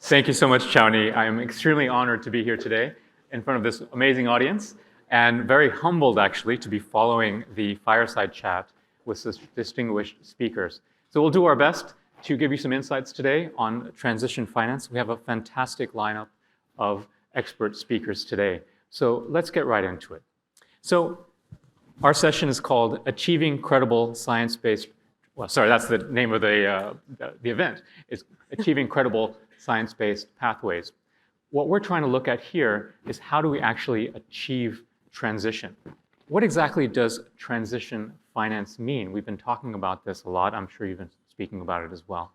Thank you so much, Chowni. I am extremely honored to be here today in front of this amazing audience and very humbled, actually, to be following the fireside chat with such distinguished speakers. So we'll do our best to give you some insights today on transition finance. We have a fantastic lineup of expert speakers today. So let's get right into it. So our session is called Achieving Credible Science-Based, well, sorry, that's the name of the event. It's Achieving Credible Science-Based Pathways. What we're trying to look at here is how do we actually achieve transition? What exactly does transition finance mean? We've been talking about this a lot. I'm sure you've been speaking about it as well.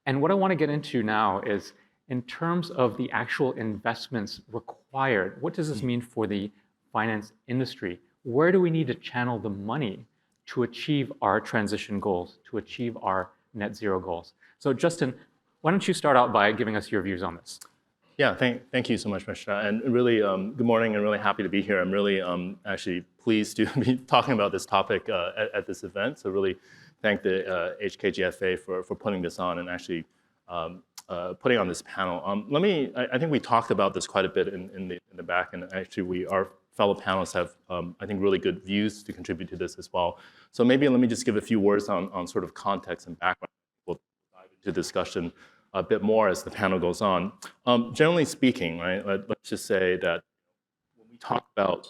And what I want to get into now is in terms of the actual investments required, what does this mean for the finance industry? Where do we need to channel the money to achieve our transition goals, to achieve our net zero goals? So Justin, why don't you start out by giving us your views on this? Yeah, thank you so much, Mushtaq. And really, good morning, and really happy to be here. I'm really actually pleased to be talking about this topic at this event. So really thank the HKGFA for putting this on and actually putting on this panel. I think we talked about this quite a bit in the back, and actually our fellow panelists have, I think, really good views to contribute to this as well. So maybe let me just give a few words on sort of context and background. We'll dive into discussion a bit more as the panel goes on. Generally speaking, right, let's just say that when we talk about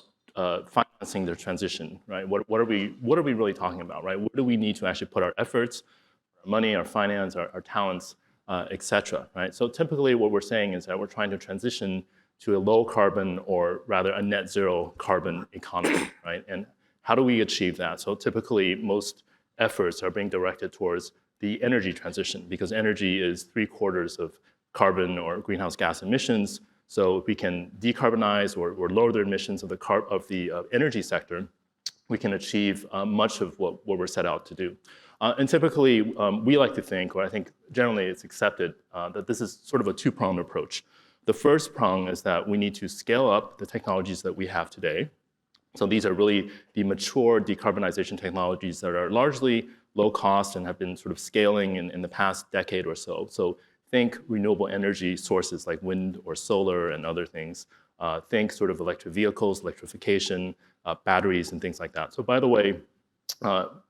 financing the transition, right, what are we really talking about, right? Where do we need to actually put our efforts, our money, our finance, our talents, et cetera, right? So typically what we're saying is that we're trying to transition to a low carbon, or rather a net zero carbon economy, right? And how do we achieve that? So typically most efforts are being directed towards the energy transition, because energy is 3/4 of carbon or greenhouse gas emissions. So if we can decarbonize or lower the emissions of the energy sector, we can achieve much of what we're set out to do. And typically, we like to think, or I think generally it's accepted, that this is sort of a two-pronged approach. The first prong is that we need to scale up the technologies that we have today. So these are really the mature decarbonization technologies that are largely low cost and have been sort of scaling in the past decade or so. So think renewable energy sources like wind or solar and other things. Think sort of electric vehicles, electrification, batteries and things like that. So by the way,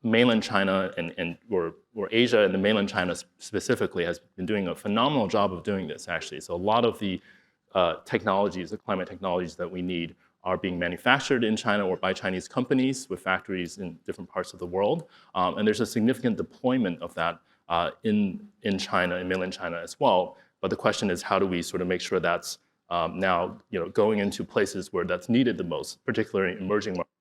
mainland China or Asia and the mainland China specifically has been doing a phenomenal job of doing this actually. So a lot of the technologies, the climate technologies that we need are being manufactured in China or by Chinese companies with factories in different parts of the world. And there's a significant deployment of that in China, in mainland China as well. But the question is, how do we sort of make sure that's now going into places where that's needed the most, particularly emerging markets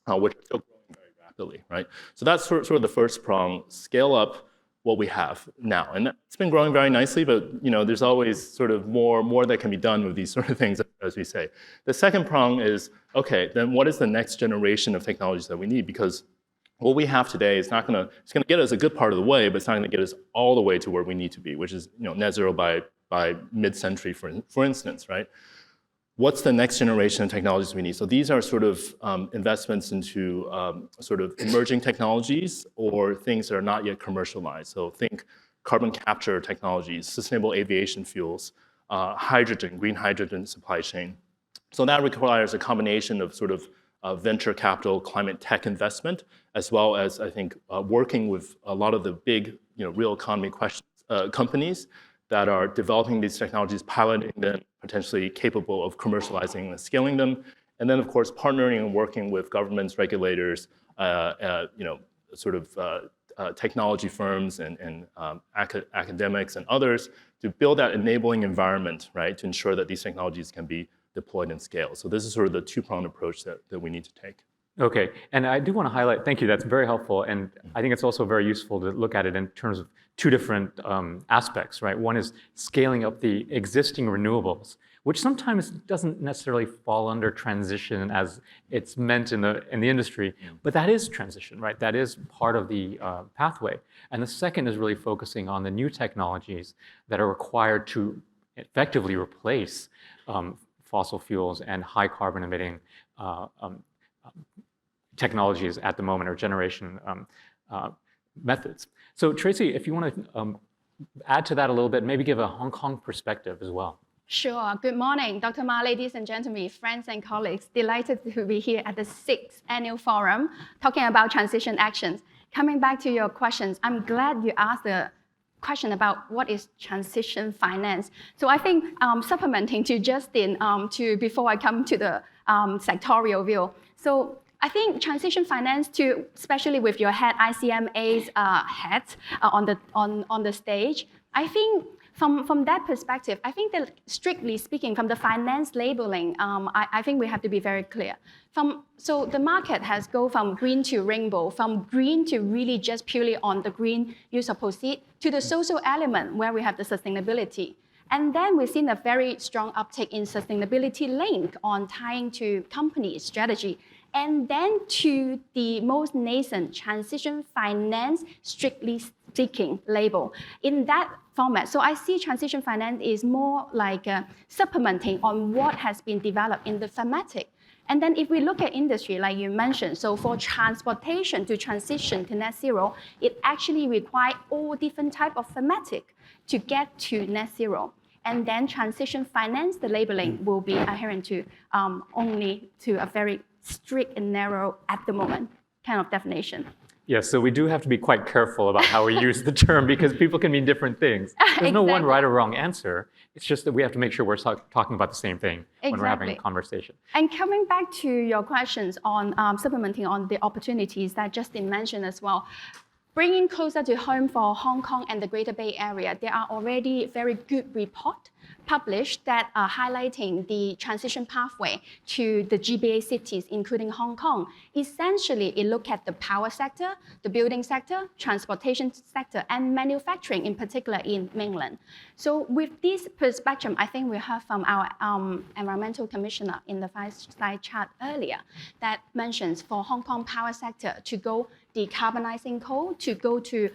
in Asia, which are still growing very rapidly, right? So that's sort of the first prong, scale up what we have now. And it's been growing very nicely, but there's always sort of more that can be done with these sort of things, as we say. The second prong is, okay, then what is the next generation of technologies that we need? Because what we have today is it's going to get us a good part of the way, but it's not going to get us all the way to where we need to be, which is net zero by mid-century, for instance, right? What's the next generation of technologies we need? So these are sort of investments into sort of emerging technologies or things that are not yet commercialized. So think carbon capture technologies, sustainable aviation fuels, hydrogen, green hydrogen supply chain. So that requires a combination of sort of venture capital, climate tech investment, as well as, I think, working with a lot of the big real economy companies that are developing these technologies, piloting them, potentially capable of commercializing and scaling them. And then, of course, partnering and working with governments, regulators, sort of technology firms and academics and others to build that enabling environment, right, to ensure that these technologies can be deployed and scaled. So this is sort of the two-pronged approach that we need to take. Okay, and I do want to highlight, thank you, that's very helpful. And I think it's also very useful to look at it in terms of two different aspects, right? One is scaling up the existing renewables, which sometimes doesn't necessarily fall under transition as it's meant in the industry, but that is transition, right? That is part of the pathway. And the second is really focusing on the new technologies that are required to effectively replace fossil fuels and high carbon emitting technologies at the moment, or generation methods. So Tracy, if you want to add to that a little bit, maybe give a Hong Kong perspective as well. Sure. Good morning, Dr. Ma, ladies and gentlemen, friends and colleagues. Delighted to be here at the 6th Annual Forum talking about transition actions. Coming back to your questions, I'm glad you asked the question about what is transition finance. So I think supplementing to Justin, before I come to the sectorial view. So I think transition finance, especially with your head, ICMA's head on the stage, I think from that perspective, I think that strictly speaking, from the finance labeling, I think we have to be very clear. So the market has gone from green to rainbow, from green to really just purely on the green use of proceeds, to the social element where we have the sustainability. And then we've seen a very strong uptick in sustainability link on tying to company strategy. And then to the most nascent transition finance, strictly speaking, label. In that format, so I see transition finance is more like supplementing on what has been developed in the thematic. And then if we look at industry, like you mentioned, so for transportation to transition to net zero, it actually requires all different type of thematic to get to net zero. And then transition finance, the labeling will be adherent to only to a very strict and narrow, at the moment, kind of definition. Yes, so we do have to be quite careful about how we use the term because people can mean different things. There's no one right or wrong answer. It's just that we have to make sure we're talking about the same thing when we're having a conversation. And coming back to your questions on supplementing on the opportunities that Justin mentioned as well, bringing closer to home for Hong Kong and the Greater Bay Area, there are already very good reports published that are highlighting the transition pathway to the GBA cities, including Hong Kong. Essentially, it looks at the power sector, the building sector, transportation sector, and manufacturing in particular in mainland. So with this perspective, I think we heard from our environmental commissioner in the slide chart earlier that mentions for Hong Kong power sector to go decarbonizing coal, to go to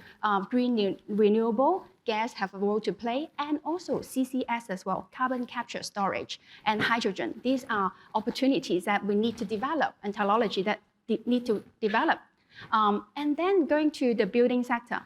green renewable, gas have a role to play, and also CCS as well, carbon capture storage, and hydrogen. These are opportunities that we need to develop and technology that need to develop. And then going to the building sector.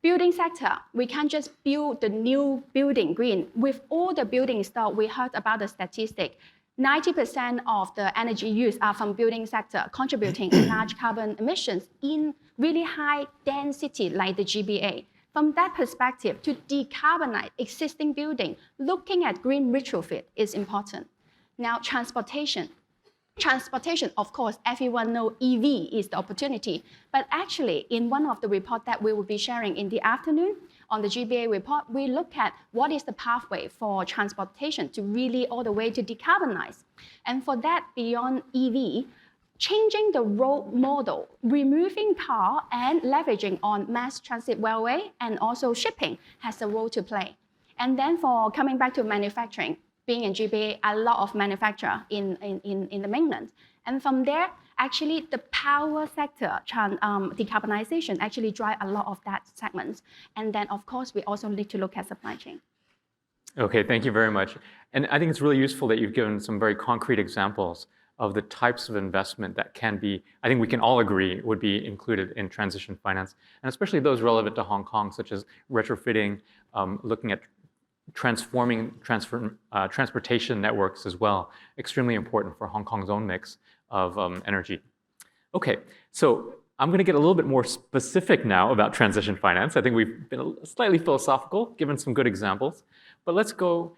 Building sector, we can't just build the new building green. With all the building stock, we heard about the statistic. 90% of the energy use are from building sector, contributing large carbon emissions in really high density like the GBA. From that perspective, to decarbonize existing building, looking at green retrofit is important. Now, transportation. Transportation, of course, everyone knows EV is the opportunity. But actually, in one of the reports that we will be sharing in the afternoon, on the GBA report, we look at what is the pathway for transportation to really all the way to decarbonize. And for that, beyond EV, changing the road model, removing car and leveraging on mass transit railway and also shipping has a role to play. And then for coming back to manufacturing, being in GBA, a lot of manufacturer in the mainland. And from there, actually the power sector decarbonization actually drive a lot of that segments. And then of course, we also need to look at supply chain. Okay, thank you very much. And I think it's really useful that you've given some very concrete examples of the types of investment that can be, I think we can all agree, would be included in transition finance, and especially those relevant to Hong Kong, such as retrofitting, looking at transforming transportation networks as well, extremely important for Hong Kong's own mix of energy. Okay, so I'm going to get a little bit more specific now about transition finance. I think we've been slightly philosophical, given some good examples, but let's go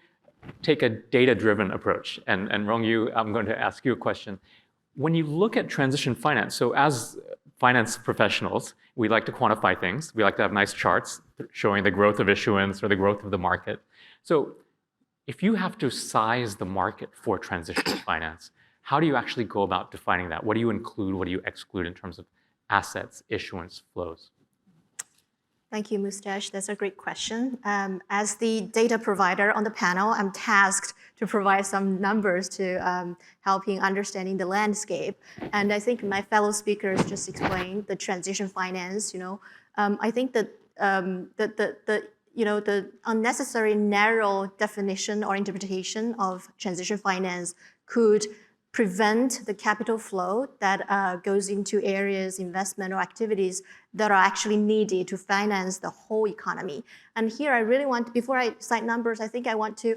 take a data-driven approach. And Rong, I'm going to ask you a question. When you look at transition finance, so as finance professionals, we like to quantify things. We like to have nice charts showing the growth of issuance or the growth of the market. So if you have to size the market for transition finance, how do you actually go about defining that? What do you include? What do you exclude in terms of assets, issuance, flows? Thank you, Mushtaq. That's a great question. As the data provider on the panel, I'm tasked to provide some numbers to help in understanding the landscape. And I think my fellow speakers just explained the transition finance. I think that the unnecessary narrow definition or interpretation of transition finance could prevent the capital flow that goes into areas, investment or activities that are actually needed to finance the whole economy. And here I really want, before I cite numbers, I think I want to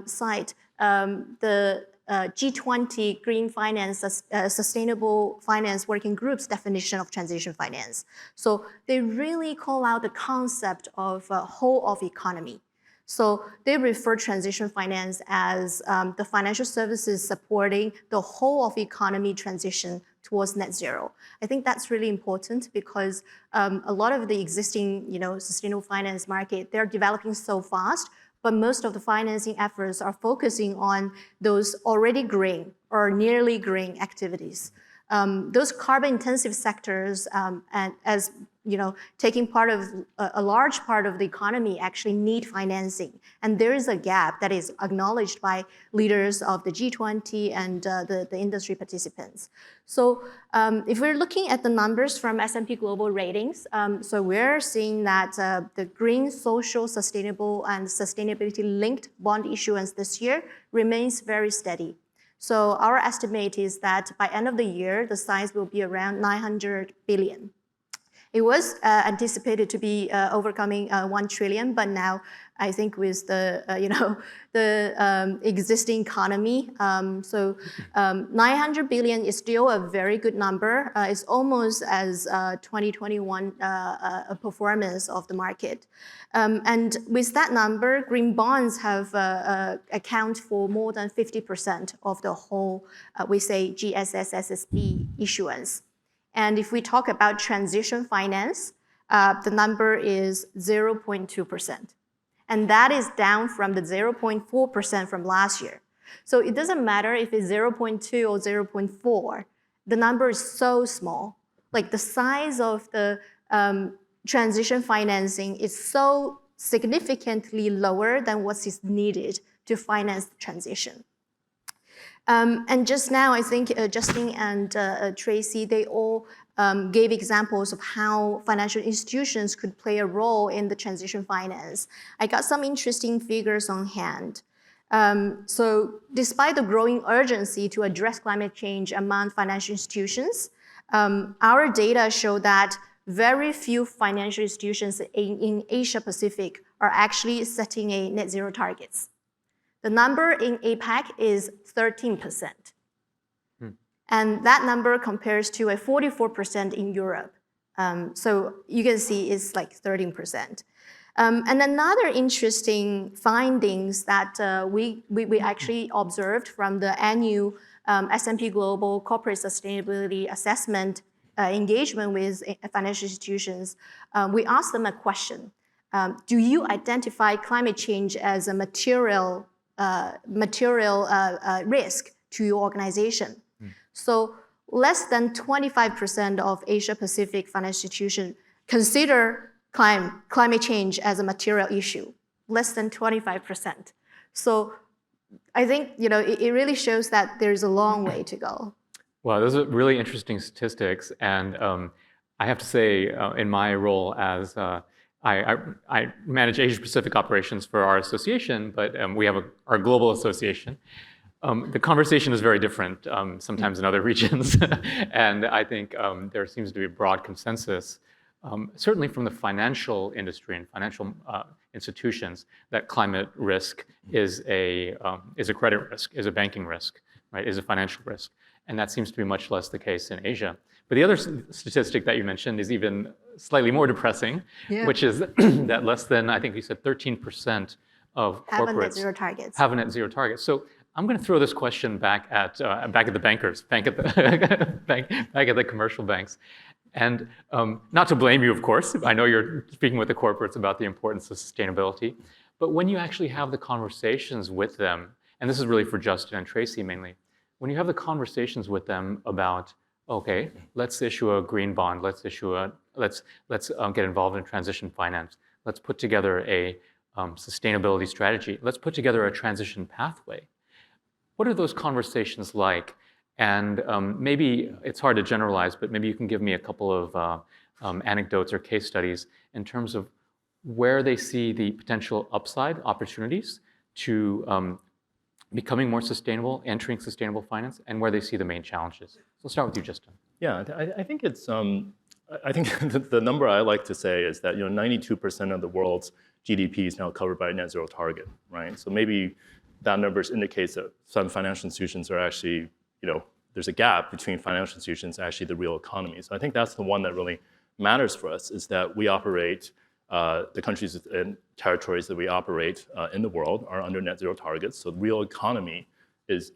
cite the G20 Green Finance, Sustainable Finance Working Group's definition of transition finance. So they really call out the concept of whole of economy. So they refer transition finance as the financial services supporting the whole of economy transition towards net zero. I think that's really important because a lot of the existing, sustainable finance market, they're developing so fast, but most of the financing efforts are focusing on those already green or nearly green activities. Those carbon-intensive sectors, and as taking part of a large part of the economy, actually need financing, and there is a gap that is acknowledged by leaders of the G20 and the industry participants. So, if we're looking at the numbers from S&P Global Ratings, so we're seeing that the green, social, sustainable, and sustainability-linked bond issuance this year remains very steady. So our estimate is that by end of the year, the size will be around 900 billion. It was anticipated to be overcoming 1 trillion, but now I think with the existing economy, 900 billion is still a very good number. It's almost as 2021 performance of the market. And with that number, green bonds have account for more than 50% of the whole, we say GSS-SSB issuance. And if we talk about transition finance, the number is 0.2%. And that is down from the 0.4% from last year. So it doesn't matter if it's 0.2 or 0.4, the number is so small. Like the size of the transition financing is so significantly lower than what is needed to finance the transition. And just now, I think Justin and Tracy, they all gave examples of how financial institutions could play a role in the transition finance. I got some interesting figures on hand. So despite the growing urgency to address climate change among financial institutions, our data show that very few financial institutions in Asia Pacific are actually setting a net zero targets. The number in APAC is 13%. And that number compares to a 44% in Europe. So you can see it's like 13%. And another interesting findings that we actually observed from the annual S&P Global Corporate Sustainability Assessment engagement with financial institutions, we asked them a question. Do you identify climate change as a material risk to your organization? So less than 25% of Asia Pacific financial institutions consider climate change as a material issue, less than 25%. So I think it really shows that there's a long way to go. Wow, those are really interesting statistics. And I have to say, in my role as I manage Asia Pacific operations for our association, but we have our global association. The conversation is very different sometimes in other regions. And I think there seems to be a broad consensus, certainly from the financial industry and financial institutions, that climate risk is a credit risk, is a banking risk, right, is a financial risk. And that seems to be much less the case in Asia. But the other statistic that you mentioned is even slightly more depressing, which is that less than, I think you said 13% of corporates have a net zero targets. Have a net zero target. So I'm going to throw this question back at the bankers, back at the commercial banks. And not to blame you, of course. I know you're speaking with the corporates about the importance of sustainability. But when you actually have the conversations with them, and this is really for Justin and Tracy mainly, when you have the conversations with them about, okay, let's issue a green bond, let's get involved in transition finance, let's put together a sustainability strategy, let's put together a transition pathway. What are those conversations like? And maybe it's hard to generalize, but maybe you can give me a couple of anecdotes or case studies in terms of where they see the potential upside opportunities to becoming more sustainable, entering sustainable finance, and where they see the main challenges. So we'll start with you, Justin. Yeah, I think it's. I think the number I like to say is that 92% of the world's GDP is now covered by a net zero target, right? So maybe that number indicates that some financial institutions are actually, there's a gap between financial institutions and actually the real economy. So I think that's the one that really matters for us, is that we operate, the countries and territories that we operate in the world are under net zero targets. So the real economy is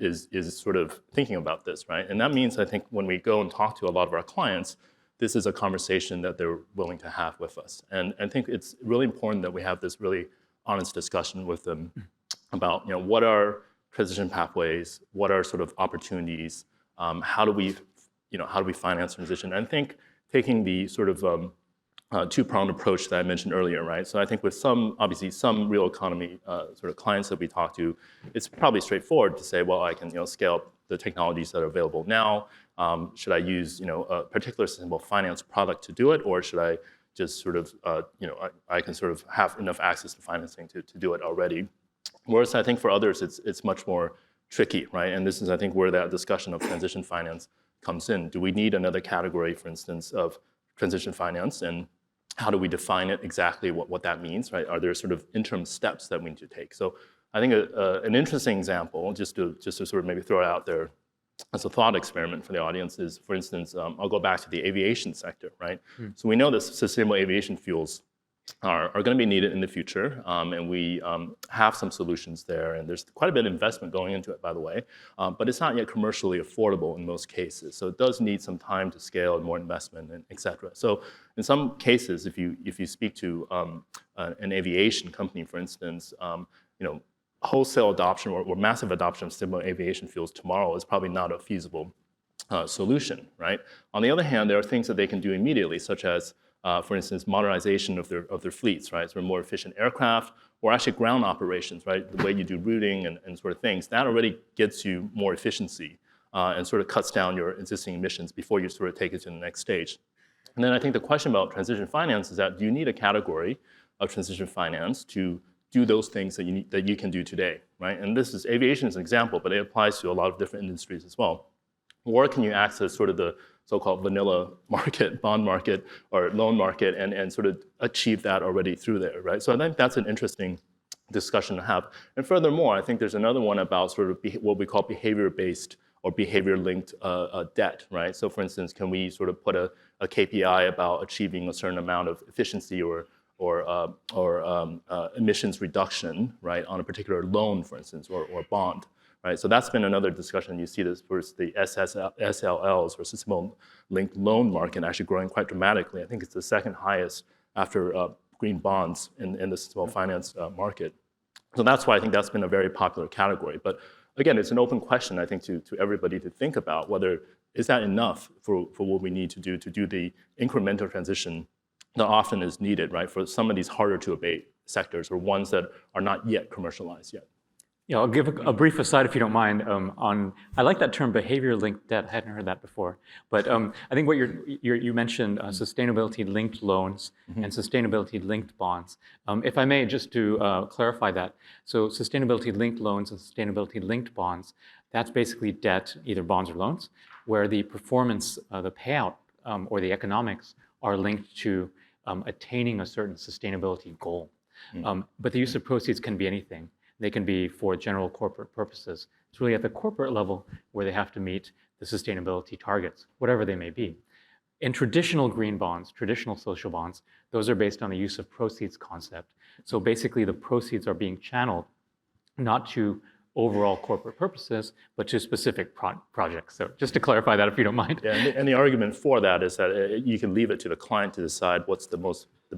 sort of thinking about this, right? And that means, I think, when we go and talk to a lot of our clients, this is a conversation that they're willing to have with us. And I think it's really important that we have this really honest discussion with them about, what are transition pathways, what are sort of opportunities, how do we finance transition? And I think taking the sort of two-pronged approach that I mentioned earlier, right? So I think with obviously some real economy sort of clients that we talk to, it's probably straightforward to say, well, I can scale up the technologies that are available now. Should I use a particular sustainable finance product to do it, or should I just sort of I can sort of have enough access to financing to do it already? Whereas I think for others it's much more tricky, right? And this is, I think, where that discussion of transition finance comes in. Do we need another category, for instance, of transition finance, and how do we define it exactly, what that means, right? Are there sort of interim steps that we need to take? So I think an interesting example, just to sort of maybe throw it out there as a thought experiment for the audience, is, for instance, I'll go back to the aviation sector, right? So we know that sustainable aviation fuels are going to be needed in the future, and we have some solutions there, and there's quite a bit of investment going into it, by the way, but it's not yet commercially affordable in most cases. So it does need some time to scale and more investment, and et cetera. So in some cases, if you speak to an aviation company, for instance, wholesale adoption or massive adoption of sustainable aviation fuels tomorrow is probably not a feasible solution, right? On the other hand, there are things that they can do immediately, such as, for instance, modernization of their fleets, right? So more efficient aircraft, or actually ground operations, right? The way you do routing and sort of things, that already gets you more efficiency and sort of cuts down your existing emissions before you sort of take it to the next stage. And then I think the question about transition finance is that, do you need a category of transition finance to do those things that you can do today, right? And this is, aviation is an example, but it applies to a lot of different industries as well. Or can you access sort of the so-called vanilla market, bond market, or loan market, and sort of achieve that already through there, right? So I think that's an interesting discussion to have. And furthermore, I think there's another one about sort of what we call behavior-based or behavior-linked debt, right? So for instance, can we sort of put a KPI about achieving a certain amount of efficiency or emissions reduction, right, on a particular loan, for instance, or bond, right? So that's been another discussion. You see this versus the SLLs, or sustainable linked loan market, actually growing quite dramatically. I think it's the second highest after green bonds in the sustainable finance market. So that's why I think that's been a very popular category. But again, it's an open question, I think, to everybody to think about whether is that enough for what we need to do the incremental transition that often is needed, right, for some of these harder to abate sectors, or ones that are not yet commercialized yet. Yeah, I'll give a brief aside, if you don't mind, I like that term, behavior-linked debt. I hadn't heard that before. But I think what you mentioned, sustainability-linked loans and sustainability-linked bonds. If I may, just to clarify that, so sustainability-linked loans and sustainability-linked bonds, that's basically debt, either bonds or loans, where the performance, the payout, or the economics are linked to attaining a certain sustainability goal. But the use of proceeds can be anything. They can be for general corporate purposes. It's really at the corporate level where they have to meet the sustainability targets, whatever they may be. In traditional green bonds, traditional social bonds, those are based on the use of proceeds concept. So basically the proceeds are being channeled not to overall corporate purposes, but to specific projects. So just to clarify that, if you don't mind. Yeah, and the argument for that is that you can leave it to the client to decide what's the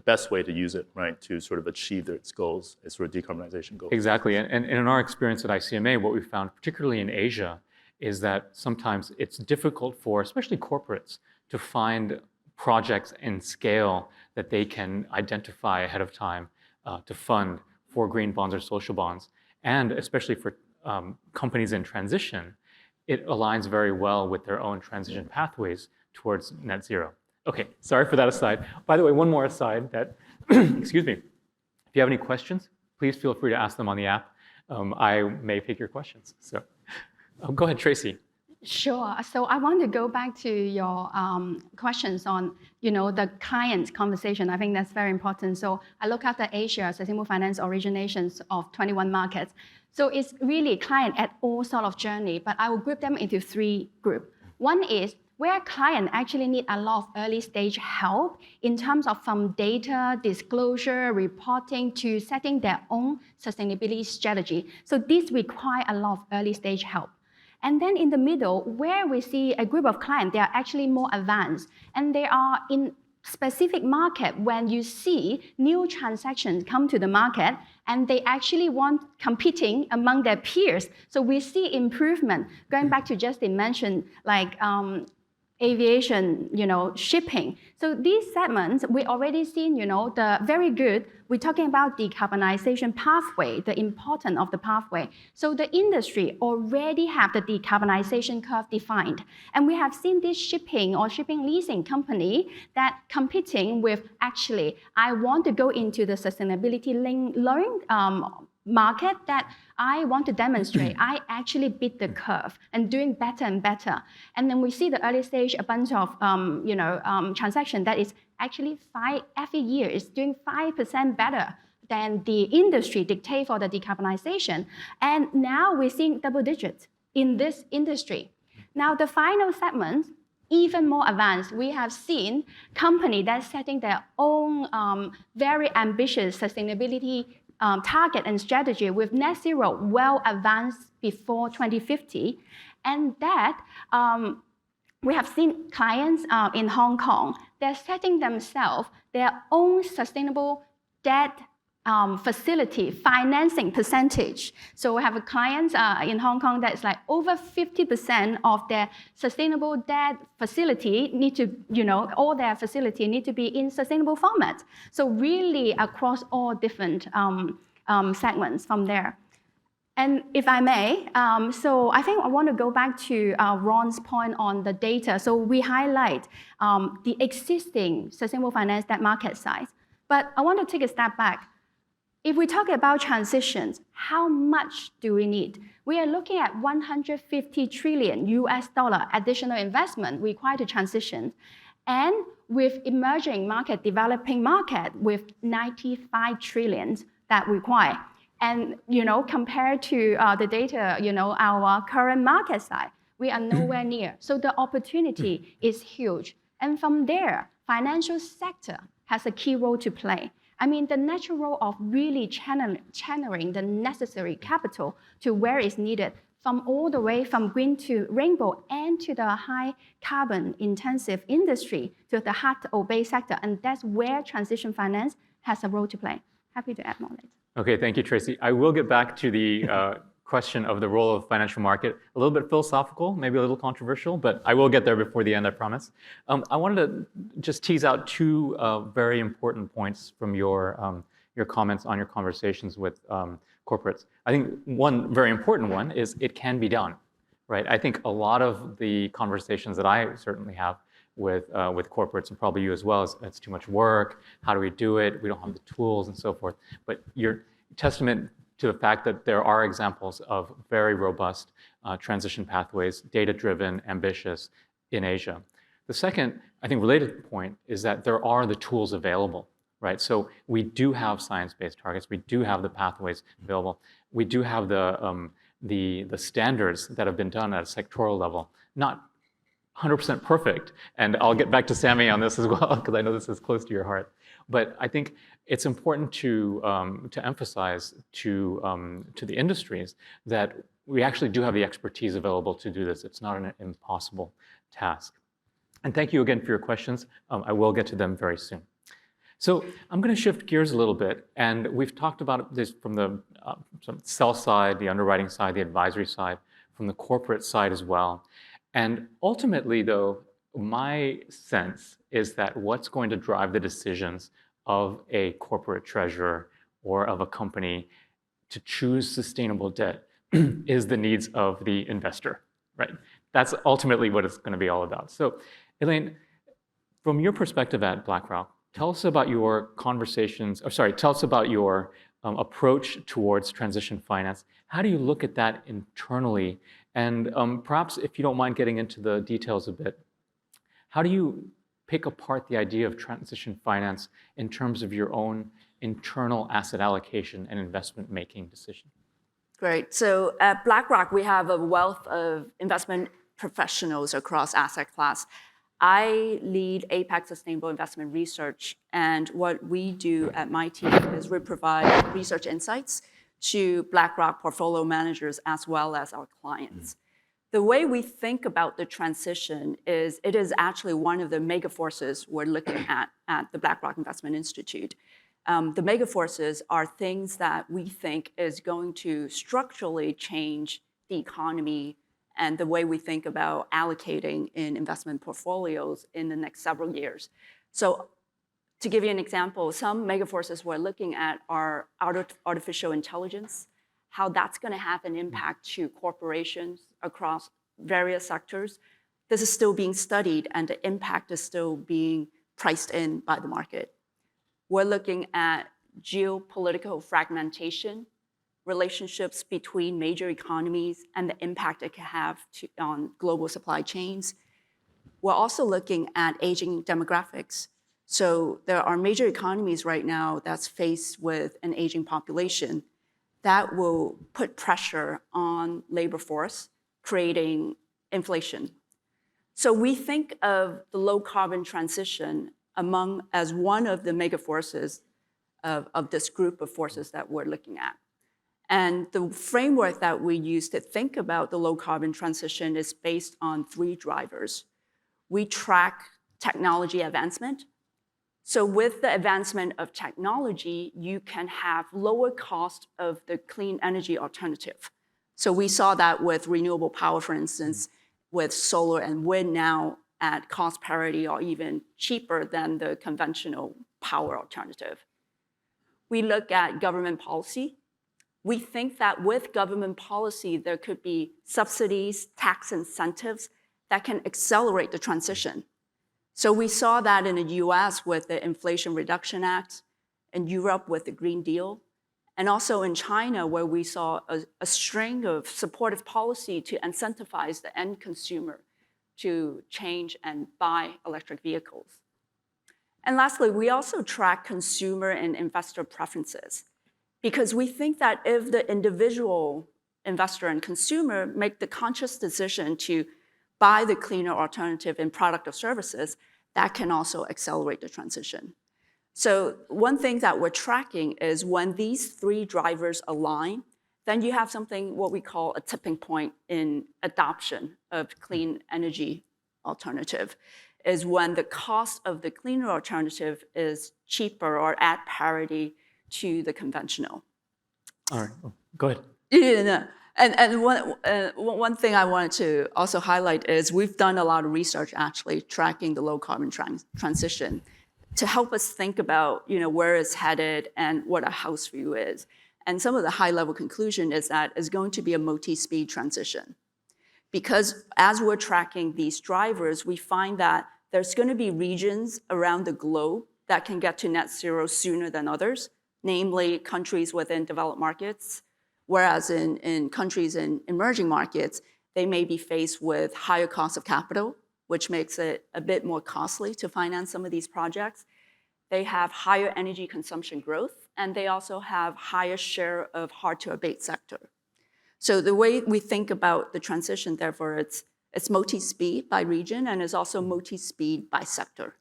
best way to use it, right, to sort of achieve its goals, its sort of decarbonization goals. Exactly, and in our experience at ICMA, what we found, particularly in Asia, is that sometimes it's difficult for, especially corporates, to find projects in scale that they can identify ahead of time to fund for green bonds or social bonds. And especially for companies in transition, it aligns very well with their own transition pathways towards net zero. Okay, sorry for that aside. By the way, one more aside that, excuse me, if you have any questions, please feel free to ask them on the app. I may pick your questions. So go ahead, Tracy. Sure. So I want to go back to your questions on, the client conversation. I think that's very important. So I look at the Asia sustainable finance originations of 21 markets. So it's really client at all sort of journey, but I will group them into 3 groups. One is where clients actually need a lot of early stage help in terms of from data, disclosure, reporting to setting their own sustainability strategy. So this requires a lot of early stage help. And then in the middle, where we see a group of clients, they are actually more advanced, and they are in specific market when you see new transactions come to the market, and they actually want competing among their peers. So we see improvement. Going back to Justin mentioned, like aviation, shipping. So these segments, we already seen, the very good, we're talking about decarbonization pathway, the importance of the pathway. So the industry already have the decarbonization curve defined. And we have seen this shipping or shipping leasing company that competing with actually, I want to go into the sustainability loan market that I want to demonstrate I actually beat the curve and doing better and better. And then we see the early stage, a bunch of transaction that is actually every year is doing 5% better than the industry dictate for the decarbonization. And now we're seeing double digits in this industry. Now the final segment, even more advanced, we have seen companies that's setting their own very ambitious sustainability target and strategy with net zero well advanced before 2050. And that we have seen clients in Hong Kong, they're setting themselves their own sustainable debt facility financing percentage. So we have a client in Hong Kong that's like over 50% of their sustainable debt facility need to, all their facility need to be in sustainable format. So really across all different segments from there. And if I may, so I think I want to go back to Ron's point on the data. So we highlight the existing sustainable finance debt market size. But I want to take a step back. If we talk about transitions, how much do we need? We are looking at 150 trillion US dollar additional investment required to transition. And with emerging market, developing market with 95 trillion that require. And compared to the data, our current market size, we are nowhere near. So the opportunity is huge. And from there, financial sector has a key role to play. I mean, the natural role of really channeling the necessary capital to where it's needed, from all the way from green to rainbow and to the high carbon intensive industry to the hard to obey sector. And that's where transition finance has a role to play. Happy to add more later. Okay, thank you, Tracy. I will get back to the question of the role of financial market. A little bit philosophical, maybe a little controversial, but I will get there before the end, I promise. I wanted to just tease out 2 very important points from your comments on your conversations with corporates. I think one very important one is it can be done, right? I think a lot of the conversations that I certainly have with corporates, and probably you as well, is it's too much work, how do we do it, we don't have the tools and so forth. But you're testament to the fact that there are examples of very robust transition pathways, data-driven, ambitious in Asia. The second, I think, related point is that there are the tools available, right? So we do have science-based targets, we do have the pathways available, we do have the standards that have been done at a sectoral level, not 100% perfect, and I'll get back to Sammie on this as well, because I know this is close to your heart. But I think it's important to emphasize to the industries that we actually do have the expertise available to do this. It's not an impossible task. And thank you again for your questions. I will get to them very soon. So I'm going to shift gears a little bit, and we've talked about this from the sell side, the underwriting side, the advisory side, from the corporate side as well. And ultimately, though, my sense is that what's going to drive the decisions of a corporate treasurer or of a company to choose sustainable debt is the needs of the investor, right? That's ultimately what it's going to be all about. So, Elaine, from your perspective at BlackRock, tell us about your conversations, tell us about your approach towards transition finance. How do you look at that internally? And perhaps if you don't mind getting into the details a bit, how do you pick apart the idea of transition finance in terms of your own internal asset allocation and investment making decision? Great. So at BlackRock, we have a wealth of investment professionals across asset class. I lead APAC Sustainable Investment Research, and what we do at my team is we provide research insights to BlackRock portfolio managers as well as our clients. The way we think about the transition is it is actually one of the mega forces we're looking at the BlackRock Investment Institute. The mega forces are things that we think is going to structurally change the economy and the way we think about allocating in investment portfolios in the next several years. So to give you an example, some mega forces we're looking at are artificial intelligence, how that's going to have an impact to corporations across various sectors. This is still being studied, and the impact is still being priced in by the market. We're looking at geopolitical fragmentation, relationships between major economies, and the impact it can have on global supply chains. We're also looking at aging demographics. So there are major economies right now that's faced with an aging population that will put pressure on labor force, creating inflation. So we think of the low carbon transition as one of the mega forces of this group of forces that we're looking at. And the framework that we use to think about the low carbon transition is based on 3 drivers. We track technology advancement. So with the advancement of technology, you can have lower cost of the clean energy alternative. So we saw that with renewable power, for instance, with solar and wind now at cost parity or even cheaper than the conventional power alternative. We look at government policy. We think that with government policy, there could be subsidies, tax incentives that can accelerate the transition. So we saw that in the US with the Inflation Reduction Act, in Europe with the Green Deal, and also in China where we saw a string of supportive policy to incentivize the end consumer to change and buy electric vehicles. And lastly, we also track consumer and investor preferences, because we think that if the individual investor and consumer make the conscious decision to buy the cleaner alternative in product or services, that can also accelerate the transition. So one thing that we're tracking is when these 3 drivers align, then you have something what we call a tipping point in adoption of clean energy alternative, is when the cost of the cleaner alternative is cheaper or at parity to the conventional. All right, go ahead. Yeah, and one thing I wanted to also highlight is we've done a lot of research actually tracking the low carbon transition to help us think about where it's headed and what a house view is. And some of the high level conclusion is that it's going to be a multi-speed transition. Because as we're tracking these drivers, we find that there's going to be regions around the globe that can get to net zero sooner than others, namely countries within developed markets, whereas in countries in emerging markets, they may be faced with higher cost of capital, which makes it a bit more costly to finance some of these projects. They have higher energy consumption growth, and they also have higher share of hard-to-abate sector. So the way we think about the transition, therefore, it's multi-speed by region, and it's also multi-speed by sector.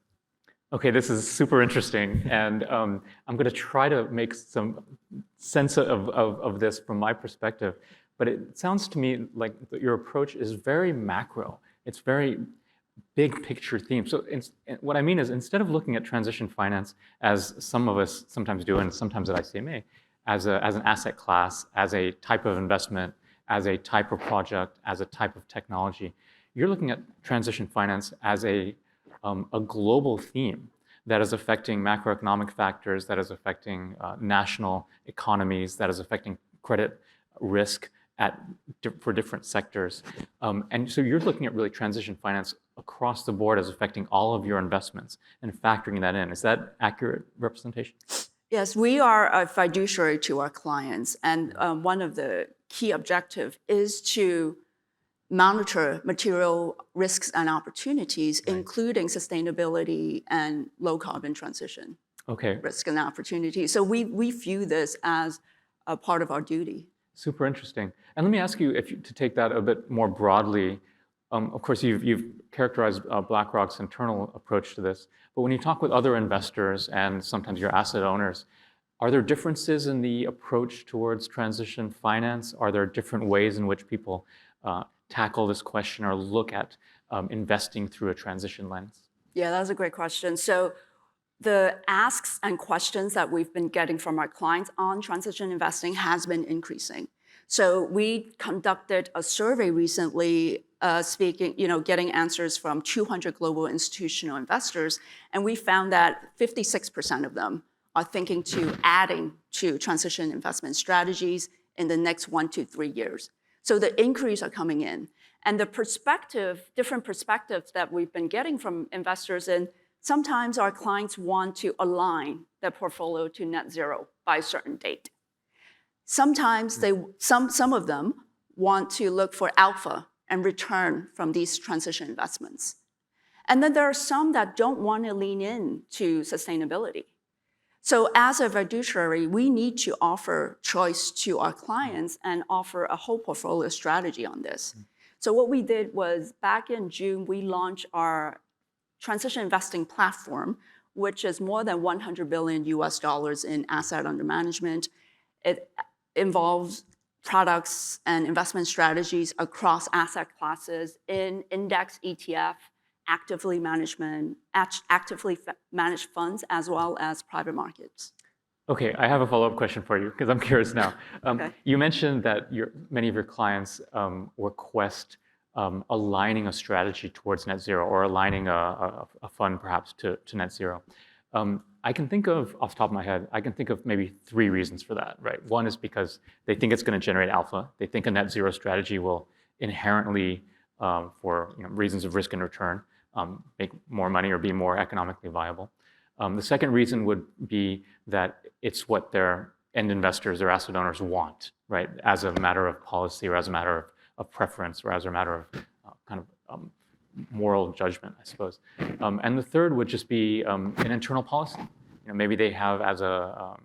Okay, this is super interesting, and I'm going to try to make some sense of this from my perspective. But it sounds to me like your approach is very macro. It's very big picture theme. So what I mean is, instead of looking at transition finance as some of us sometimes do, and sometimes at ICMA, as an asset class, as a type of investment, as a type of project, as a type of technology, you're looking at transition finance as a global theme that is affecting macroeconomic factors, that is affecting national economies, that is affecting credit risk for different sectors. And so you're looking at really transition finance across the board as affecting all of your investments and factoring that in. Is that accurate representation? Yes, we are a fiduciary to our clients, and one of the key objectives is to monitor material risks and opportunities, including sustainability and low carbon transition risk and opportunities. So we view this as a part of our duty. Super interesting. And let me ask you, to take that a bit more broadly, of course, you've characterized BlackRock's internal approach to this, but when you talk with other investors and sometimes your asset owners, are there differences in the approach towards transition finance? Are there different ways in which people tackle this question or look at investing through a transition lens? Yeah, that's a great question. So the asks and questions that we've been getting from our clients on transition investing has been increasing. So we conducted a survey recently, getting answers from 200 global institutional investors, and we found that 56% of them are thinking to adding to transition investment strategies in the next 1 to 3 years. So the increase are coming in. And the different perspectives that we've been getting from investors, and sometimes our clients want to align their portfolio to net zero by a certain date. Sometimes some of them want to look for alpha and return from these transition investments. And then there are some that don't want to lean in to sustainability. So as a fiduciary, we need to offer choice to our clients and offer a whole portfolio strategy on this. So what we did was back in June, we launched our transition investing platform, which is more than $100 billion in asset under management. It involves products and investment strategies across asset classes in index, ETF, actively managed funds, as well as private markets. Okay, I have a follow-up question for you because I'm curious now. You mentioned that many of your clients request aligning a strategy towards net zero or aligning a fund perhaps to net zero. I can think of, off the top of my head, I can think of maybe 3 reasons for that, right? One is because they think it's going to generate alpha. They think a net zero strategy will inherently, for reasons of risk and return, make more money or be more economically viable. The second reason would be that it's what their end investors or asset owners want, right? As a matter of policy or as a matter of preference or as a matter of moral judgment, I suppose. And the third would just be an internal policy. Maybe they have as a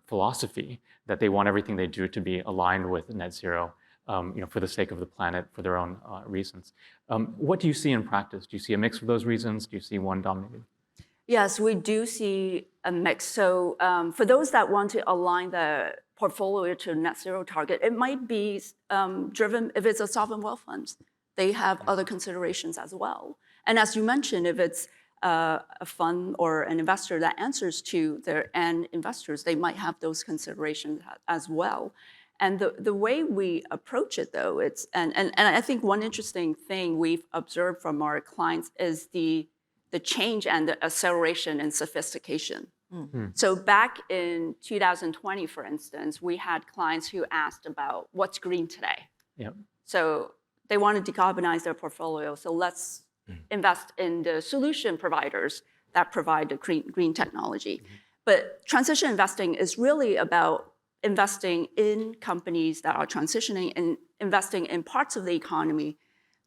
philosophy that they want everything they do to be aligned with net zero, for the sake of the planet, for their own reasons. What do you see in practice? Do you see a mix of those reasons? Do you see one dominating? Yes, we do see a mix. So for those that want to align the portfolio to net zero target, it might be driven, if it's a sovereign wealth funds, they have other considerations as well. And as you mentioned, if it's a fund or an investor that answers to their end investors, they might have those considerations as well. And the way we approach it, though, and I think one interesting thing we've observed from our clients is the change and the acceleration and sophistication. So back in 2020, for instance, we had clients who asked about what's green today. So they want to decarbonize their portfolio. So let's invest in the solution providers that provide the green technology. But transition investing is really about investing in companies that are transitioning and investing in parts of the economy,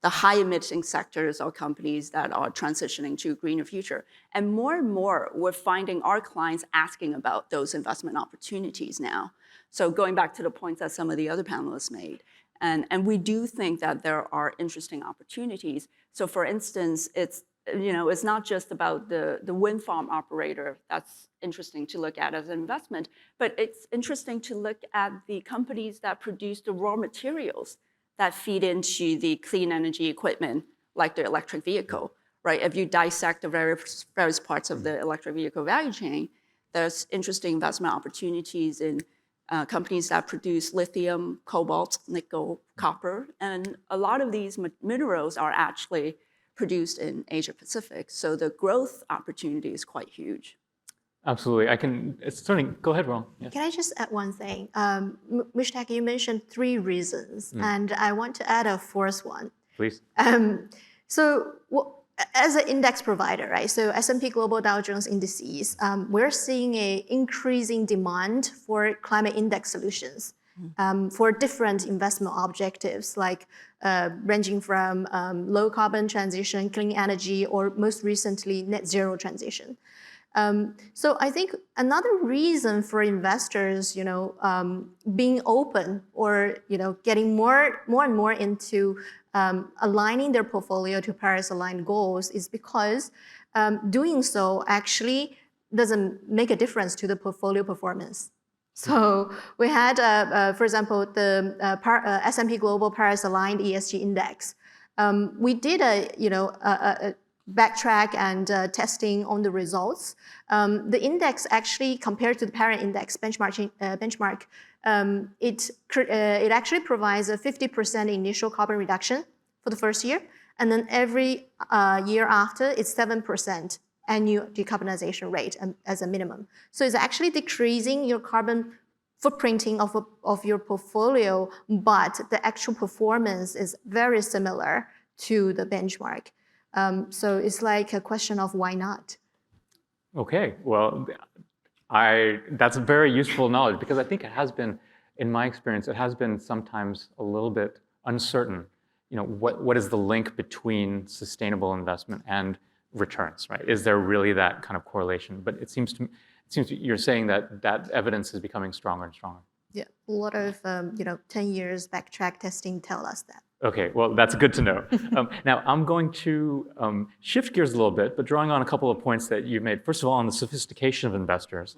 the high emitting sectors or companies that are transitioning to a greener future. And more, we're finding our clients asking about those investment opportunities now. So going back to the points that some of the other panelists made, and we do think that there are interesting opportunities. So for instance, it's not just about the wind farm operator that's interesting to look at as an investment, but it's interesting to look at the companies that produce the raw materials that feed into the clean energy equipment, like the electric vehicle, right? If you dissect the various parts of the electric vehicle value chain, there's interesting investment opportunities in companies that produce lithium, cobalt, nickel, copper, and a lot of these minerals are actually produced in Asia Pacific. So the growth opportunity is quite huge. Absolutely. Go ahead, Rong. Yes. Can I just add one thing? Mushtaq, you mentioned 3 reasons, and I want to add a 4th one. Please. So as an index provider, right? So S&P Global Dow Jones Indices, we're seeing a increasing demand for climate index solutions for different investment objectives, like ranging from low carbon transition, clean energy, or most recently net zero transition. So I think another reason for investors, being open or getting more and more into aligning their portfolio to Paris-aligned goals is because doing so actually doesn't make a difference to the portfolio performance. So we had, for example, the S&P Global Paris-aligned ESG Index. We did a backtrack and testing on the results. The index actually, compared to the parent index benchmark, it actually provides a 50% initial carbon reduction for the first year, and then every year after, it's 7% annual decarbonization rate as a minimum. So it's actually decreasing your carbon footprinting of your portfolio, but the actual performance is very similar to the benchmark. So it's like a question of why not? Okay, well, that's very useful knowledge, because I think it has been, in my experience, it has been sometimes a little bit uncertain. What is the link between sustainable investment and returns, right? Is there really that kind of correlation? But it seems you're saying that evidence is becoming stronger and stronger. Yeah, a lot of 10 years backtrack testing tell us that. Okay, well, that's good to know. Now, I'm going to shift gears a little bit, but drawing on a couple of points that you made. First of all, on the sophistication of investors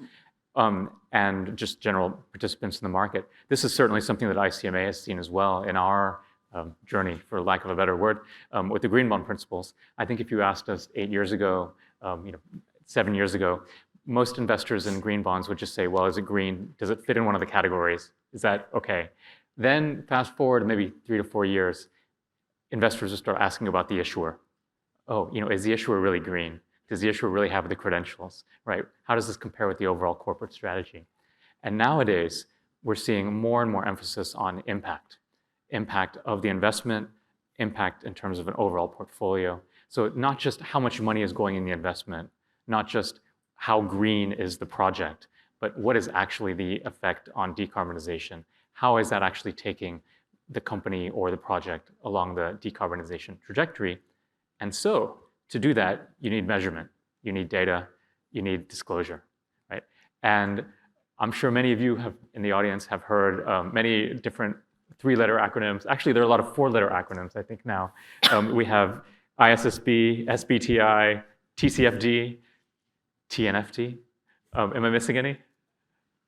and just general participants in the market. This is certainly something that ICMA has seen as well in our journey, for lack of a better word, with the green bond principles. I think if you asked us 8 years ago, 7 years ago, most investors in green bonds would just say, well, is it green? Does it fit in one of the categories? Is that okay? Then fast forward maybe 3 to 4 years, investors will start asking about the issuer. Oh, is the issuer really green? Does the issuer really have the credentials, right? How does this compare with the overall corporate strategy? And nowadays, we're seeing more and more emphasis on impact of the investment, impact in terms of an overall portfolio. So not just how much money is going in the investment, not just how green is the project, but what is actually the effect on decarbonization? How is that actually taking the company or the project along the decarbonization trajectory? And so to do that, you need measurement, you need data, you need disclosure, right? And I'm sure many of you in the audience have heard many different 3-letter acronyms. Actually, there are a lot of 4-letter acronyms, I think now. We have ISSB, SBTI, TCFD, TNFD. Am I missing any?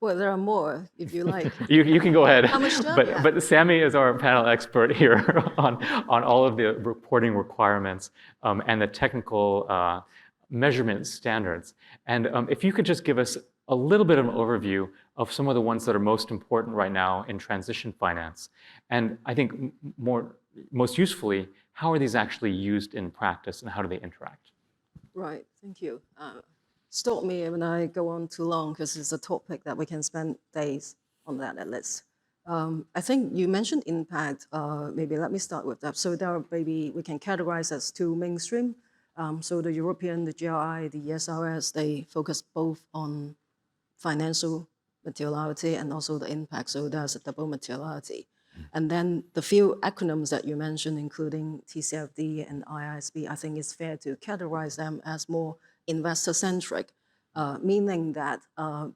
Well, there are more, if you like. You can go ahead. How much time? But Sammie is our panel expert here on all of the reporting requirements and the technical measurement standards. And if you could just give us a little bit of an overview of some of the ones that are most important right now in transition finance. And I think most usefully, how are these actually used in practice and how do they interact? Right, thank you. Stop me when I go on too long, because it's a topic that we can spend days on that at least. I think you mentioned impact. Maybe let me start with that. So there are maybe we can categorize as 2 mainstream. So the European, the GRI, the ESRS, they focus both on financial materiality and also the impact. So there's a double materiality. And then the few acronyms that you mentioned, including TCFD and IISB, I think it's fair to categorize them as more investor-centric, meaning that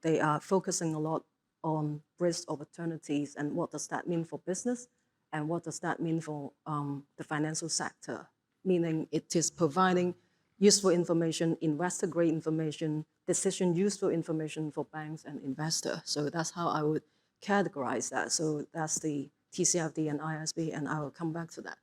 they are focusing a lot on risk opportunities and what does that mean for business and what does that mean for the financial sector, meaning it is providing useful information, investor-grade information, decision-useful information for banks and investors. So that's how I would categorize that. So that's the TCFD and ISB, and I will come back to that.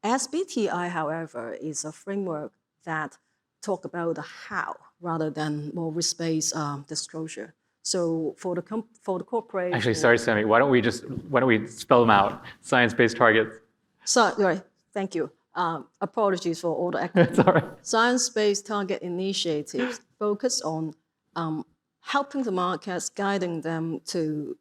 SBTI, however, is a framework that talk about the how rather than more risk-based disclosure. So for the corporate. Actually, sorry, Sammie. Why don't we spell them out? Science-based targets. Sorry, thank you. Apologies for all the acronyms. That's all right. Science-based target initiatives focus on helping the markets, guiding them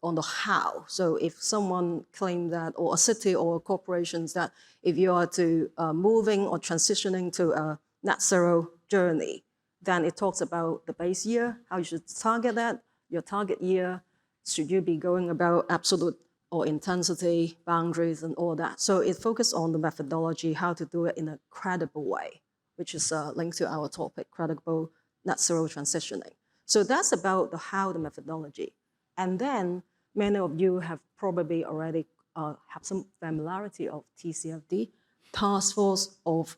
on the how. So if someone claimed that, or a city or corporations that if you are to moving or transitioning to a net zero journey, then it talks about the base year, how you should target that, your target year, should you be going about absolute or intensity, boundaries, and all that. So it focuses on the methodology, how to do it in a credible way, which is linked to our topic, credible net zero transitioning. So that's about the how, the methodology. And then many of you have probably already have some familiarity of TCFD, Task Force of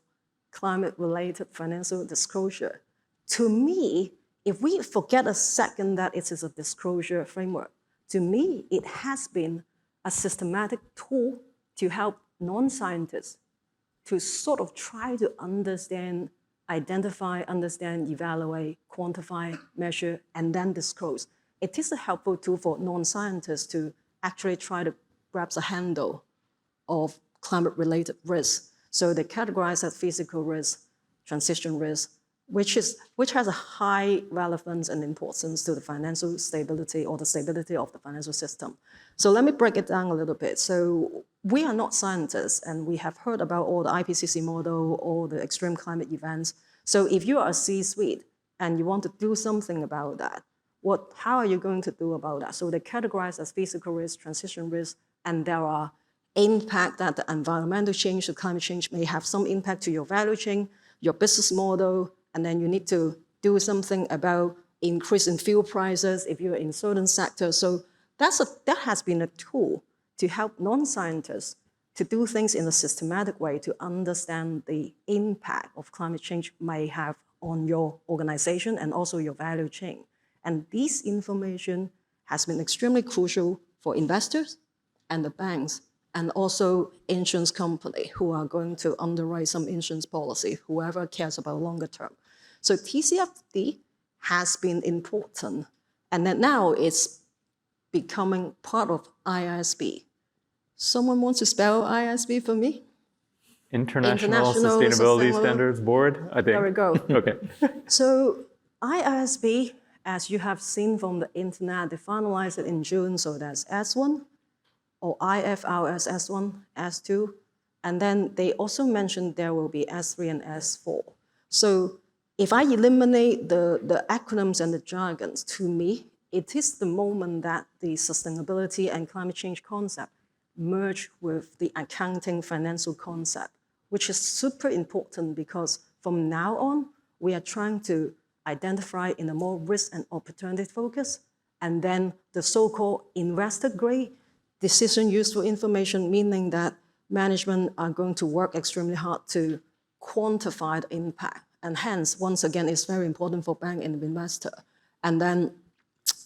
Climate-Related Financial Disclosure. To me, if we forget a second that it is a disclosure framework, to me, it has been a systematic tool to help non-scientists to sort of try to understand, identify, understand, evaluate, quantify, measure, and then disclose. It is a helpful tool for non-scientists to actually try to grasp a handle of climate-related risks. So they categorize as physical risk, transition risk, which has a high relevance and importance to the financial stability or the stability of the financial system. So let me break it down a little bit. So we are not scientists, and we have heard about all the IPCC model, all the extreme climate events. So if you are a C-suite and you want to do something about that, how are you going to do about that? So they categorize as physical risk, transition risk, and there are impact that the environmental change, the climate change may have some impact to your value chain, your business model, and then you need to do something about increase in fuel prices if you're in certain sectors. So that has been a tool to help non-scientists to do things in a systematic way to understand the impact of climate change may have on your organization and also your value chain. And this information has been extremely crucial for investors and the banks and also insurance company who are going to underwrite some insurance policy, whoever cares about longer term. So TCFD has been important, and that now it's becoming part of ISB. Someone wants to spell ISB for me? International Sustainability Standards Board, I think. There we go. Okay. So ISB, as you have seen from the internet, they finalized it in June, so that's S1, or IFRS S1, S2, and then they also mentioned there will be S3 and S4. So if I eliminate the acronyms and the jargons, to me, it is the moment that the sustainability and climate change concept merge with the accounting financial concept, which is super important because from now on, we are trying to identify in a more risk and opportunity focus, and then the so-called investor grade decision useful information, meaning that management are going to work extremely hard to quantify the impact. And hence, once again, it's very important for bank and investor. And then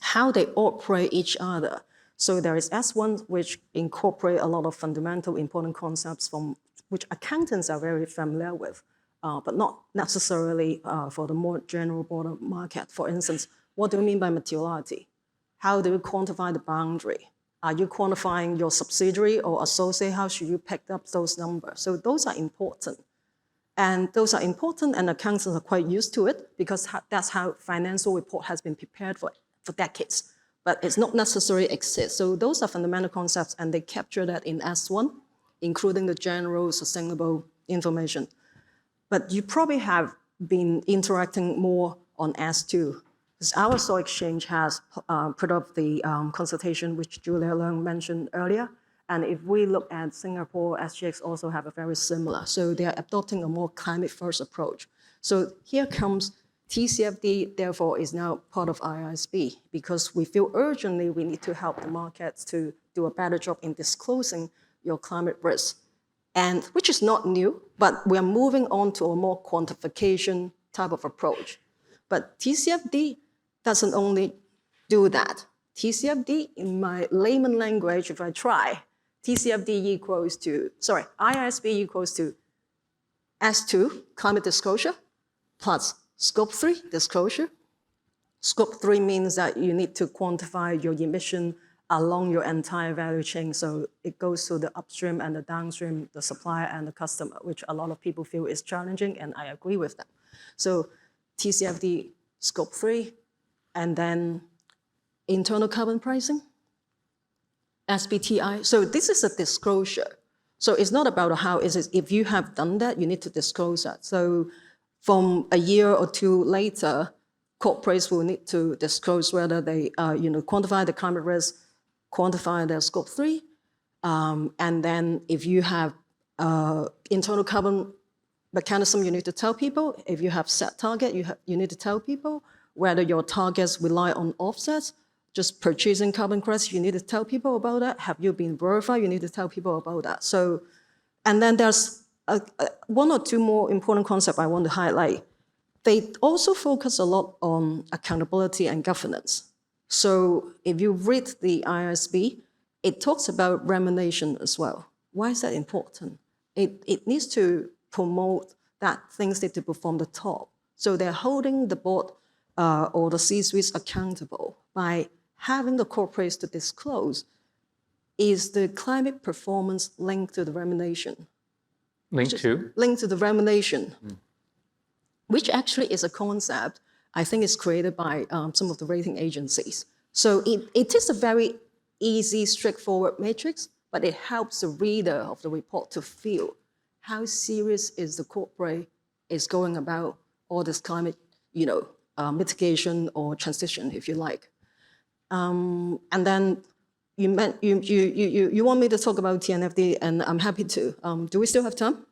how they operate each other. So there is S1, which incorporate a lot of fundamental important concepts from which accountants are very familiar with, but not necessarily for the more general broader market. For instance, what do you mean by materiality? How do you quantify the boundary? Are you quantifying your subsidiary or associate? How should you pick up those numbers? So those are important. And those are important, and accountants are quite used to it because that's how financial report has been prepared for decades. But it's not necessarily exist. So those are fundamental concepts, and they capture that in S1, including the general sustainable information. But you probably have been interacting more on S2, because our stock exchange has put up the consultation which Julia Leung mentioned earlier. And if we look at Singapore, SGX also have a very similar. So they are adopting a more climate-first approach. So here comes TCFD, therefore, is now part of ISB because we feel urgently we need to help the markets to do a better job in disclosing your climate risk. And which is not new, but we are moving on to a more quantification type of approach. But TCFD doesn't only do that. TCFD, in my layman language, if I try, TCFD equals to, ISB equals to S2, climate disclosure, plus Scope 3 disclosure. Scope 3 means that you need to quantify your emission along your entire value chain. So it goes to the upstream and the downstream, the supplier and the customer, which a lot of people feel is challenging, and I agree with that. So TCFD, Scope 3, and then internal carbon pricing, SBTI. So this is a disclosure. So it's not about how is it. If you have done that, you need to disclose that. So from a year or two later, corporates will need to disclose whether they quantify the climate risk, quantify their scope 3, and then if you have internal carbon mechanism, you need to tell people. If you have set target, you need to tell people. Whether your targets rely on offsets, just purchasing carbon credits, you need to tell people about that. Have you been verified? You need to tell people about that. So, and then there's one or two more important concepts I want to highlight. They also focus a lot on accountability and governance. So if you read the ISB, it talks about remuneration as well. Why is that important? It needs to promote that things need to perform the top. So they're holding the board or the C-suites accountable by having the corporates to disclose, is the climate performance linked to the remuneration? Linked to? Linked to the remuneration, which actually is a concept I think is created by some of the rating agencies. So it is a very easy, straightforward matrix, but it helps the reader of the report to feel how serious is the corporate is going about all this climate, mitigation or transition, if you like. And then you want me to talk about TNFD, and I'm happy to. Do we still have time?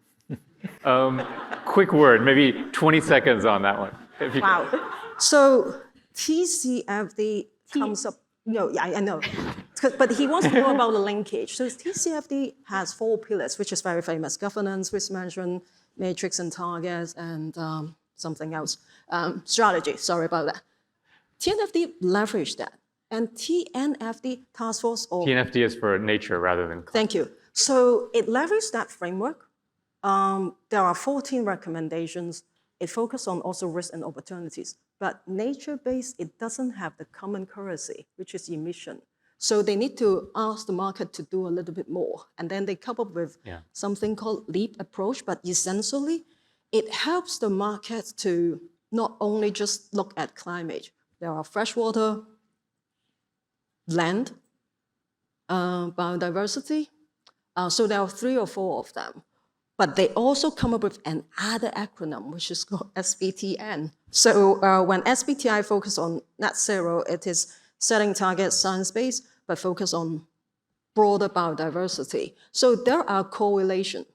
Quick word, maybe 20 seconds on that one. If you Wow. So TCFD comes up. No, yeah, I know. But he wants to know about the linkage. So TCFD has 4 pillars, which is very famous: governance, risk management, matrix and targets, and something else. Strategy, sorry about that. TNFD leveraged that. And TNFD task force or TNFD is for nature rather than climate. Thank you. So it leveraged that framework. There are 14 recommendations. It focuses on also risks and opportunities. But nature-based, it doesn't have the common currency, which is emission. So they need to ask the market to do a little bit more. And then they come up with something called LEAP approach, but essentially, it helps the market to not only just look at climate. There are freshwater, land, biodiversity. So there are 3 or 4 of them. But they also come up with another acronym, which is called SBTN. So when SBTI focuses on net zero, it is setting targets science-based, but focus on broader biodiversity. So there are correlations.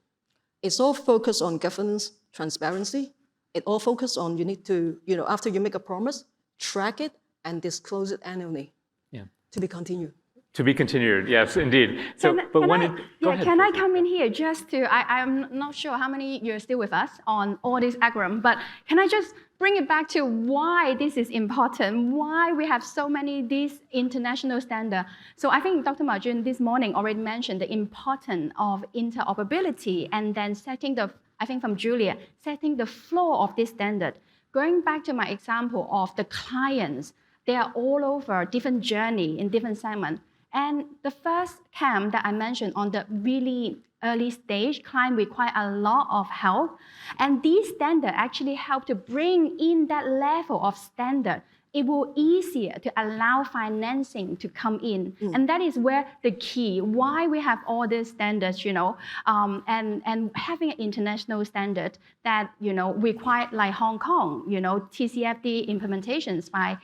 It's all focused on governance, transparency. It all focuses on you need to, after you make a promise, track it and disclose it annually. Yeah. To be continued. To be continued, yes, indeed. So, go ahead, can I Tracy. come in here just to, I'm not sure how many you're still with us on all this acronym, but can I just bring it back to why this is important, why we have so many these international standards. So I think Dr. Marjun this morning already mentioned the importance of interoperability and then setting the, I think from Julia, setting the floor of this standard. Going back to my example of the clients, they are all over different journey in different segments. And the first camp that I mentioned on the really early stage, client require a lot of help. And these standards actually help to bring in that level of standard. It will easier to allow financing to come in. And that is where the key, why we have all these standards, and having an international standard that, required like Hong Kong, TCFD implementations by